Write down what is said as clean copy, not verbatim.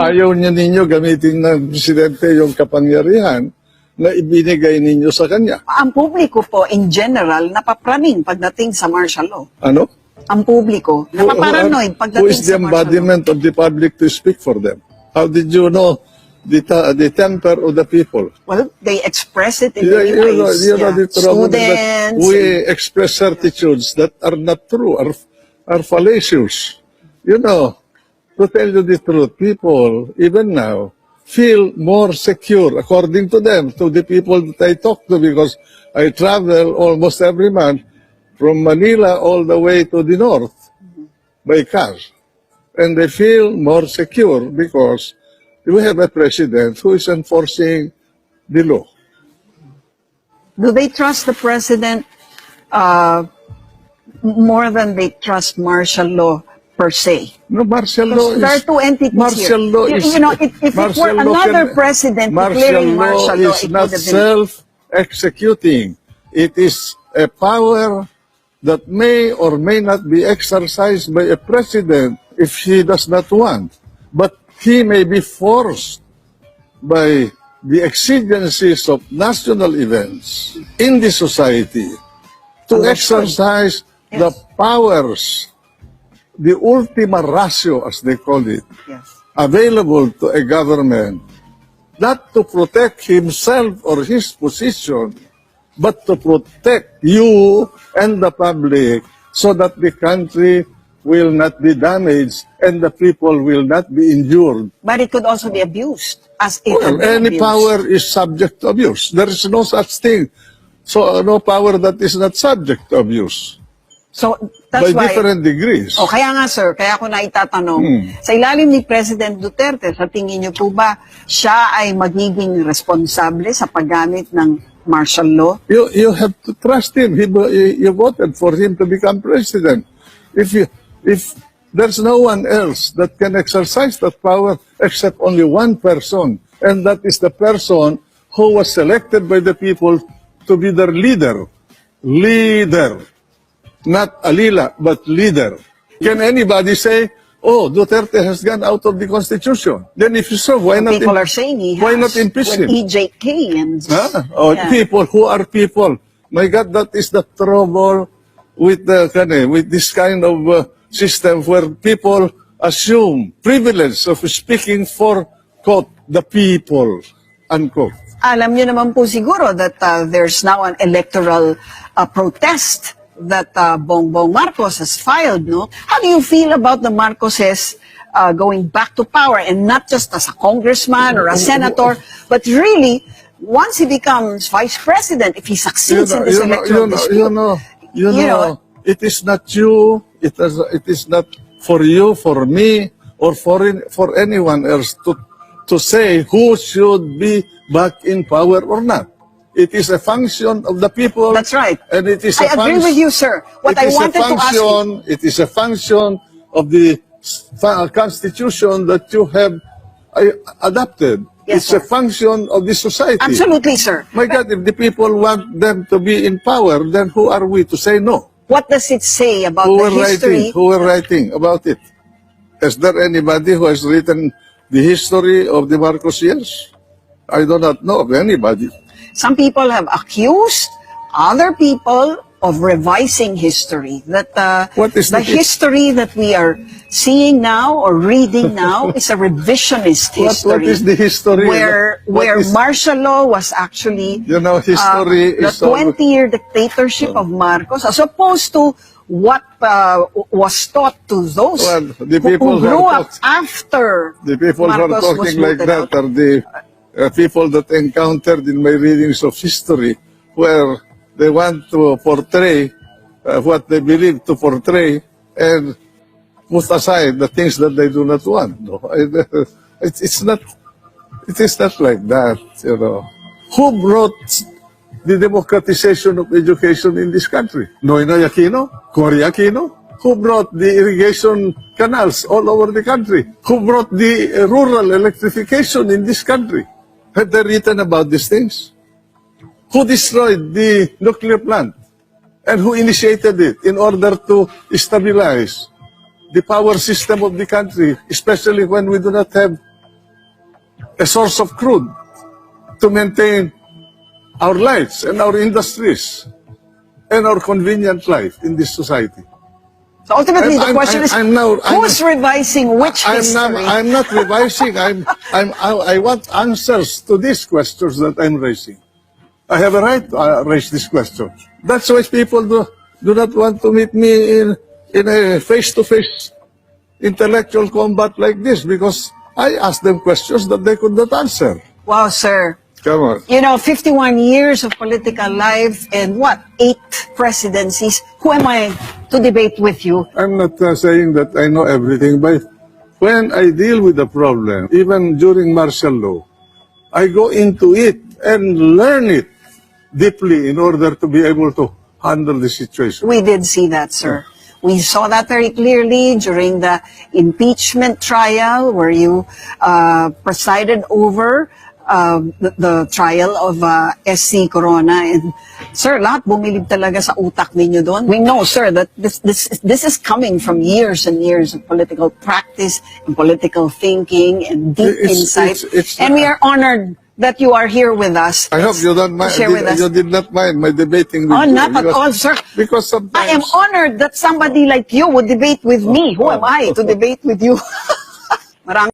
Ayaw niya ninyo gamitin ng presidente yung kapangyarihan na ibinigay ninyo sa kanya. Ang publiko po, in general, napapraning pagdating sa martial law. Ano? Ang publiko, napaparanoid Who pagdating is the sa martial law. embodiment of the public to speak for them? How did you know the temper of the people? Well, they express it in Yeah, many ways. you know the trouble that Students. we express certitudes that are not true, are fallacious. You know, to tell you the truth, people, even now, feel more secure, according to them, to the people that I talk to, because I travel almost every month from Manila all the way to the north by car. And they feel more secure because we have a president who is enforcing the law. Do they trust the president more than they trust martial law per se? No, martial law Because there are two entities martial here. law is, You know, if it martial were law another can- president declaring martial law, is it not would have been... self-executing. It is a power that may or may not be exercised by a president if he does not want. But he may be forced by the exigencies of national events in the society to Understood. exercise the powers, the ultima ratio, as they call it, Yes. available to a government, not to protect himself or his position, but to protect you and the public so that the country will not be damaged and the people will not be injured. But it could also be abused, as it had Well, been any abused. power is subject to abuse. There is no such thing. So, no power that is not subject to abuse So, by that's why... different degrees. O kaya nga sir, kaya ako na itatanong, sa ilalim ni President Duterte, sa tingin niyo po ba siya ay magiging responsable sa paggamit ng martial law? You have to trust him. You voted for him to become president. If there's no one else that can exercise that power except only one person, and that is the person who was selected by the people to be their leader. Leader. Not Alila, but leader. Can anybody say, oh, Duterte has gone out of the Constitution? Then if so, why not? People are saying he has. Why not impeach with him? EJK and... Huh? Oh, Yeah. people, who are people? My God, that is the trouble with this kind of system where people assume privilege of speaking for, quote, the people, unquote. Alam niyo naman po siguro that there's now an electoral protest that Bongbong Marcos has filed, no? How do you feel about the Marcoses going back to power, and not just as a congressman or a senator, but really, once he becomes vice president, if he succeeds in this electoral dispute, You know, it is not you, it is not for you, for me, or for anyone else to say who should be back in power or not. It is a function of the people. That's right. And it is I agree with you, sir. What I wanted to ask you... It is a function of the Constitution that you have adopted. Yes, It's a sir. function of the society. Absolutely, sir. My God, if the people want them to be in power, then who are we to say no? What does it say about Who the were history? writing about it? Is there anybody who has written the history of the Marcos years? I do not know of anybody. Some people have accused other people of revising history. That What is the the history that we are seeing now or reading now is a revisionist history. What is the history? Where What is- martial law was actually You know, history the is all- 20-year dictatorship of Marcos, as opposed to what was taught to those Well, the who people who grew are up after The people who are Marcos was talking like voted that out. are the people that encountered in my readings of history, where they want to portray what they believe to portray and put aside the things that they do not want. No? It is not like that, you know. Who brought the democratization of education in this country? Noynoy Aquino? Cory Aquino? Who brought the irrigation canals all over the country? Who brought the rural electrification in this country? Have they written about these things? Who destroyed the nuclear plant? And who initiated it in order to stabilize the power system of the country, especially when we do not have a source of crude to maintain our lives and our industries and our convenient life in this society. So ultimately, the question is, who's revising which history? I'm not revising. I want answers to these questions that I'm raising. I have a right to raise this question. That's why people do not want to meet me in a face-to-face intellectual combat like this, because I ask them questions that they could not answer. Wow, sir. Come on. You know, 51 years of political life and what, 8 presidencies. Who am I to debate with you? I'm not saying that I know everything, but when I deal with a problem, even during martial law, I go into it and learn it deeply in order to be able to handle the situation. We did see that, sir. We saw that very clearly during the impeachment trial where you presided over the trial of SC Corona. And sir, lahat bumilib talaga sa utak ninyo doon. We know, sir, that this is coming from years and years of political practice and political thinking and deep insight. And we are honored that you are here with us. I hope you don't mind. You did not mind my debating with you. Not at all, sir. Because sometimes I am honored that somebody like you would debate with me. Who am I to debate with you? Maraming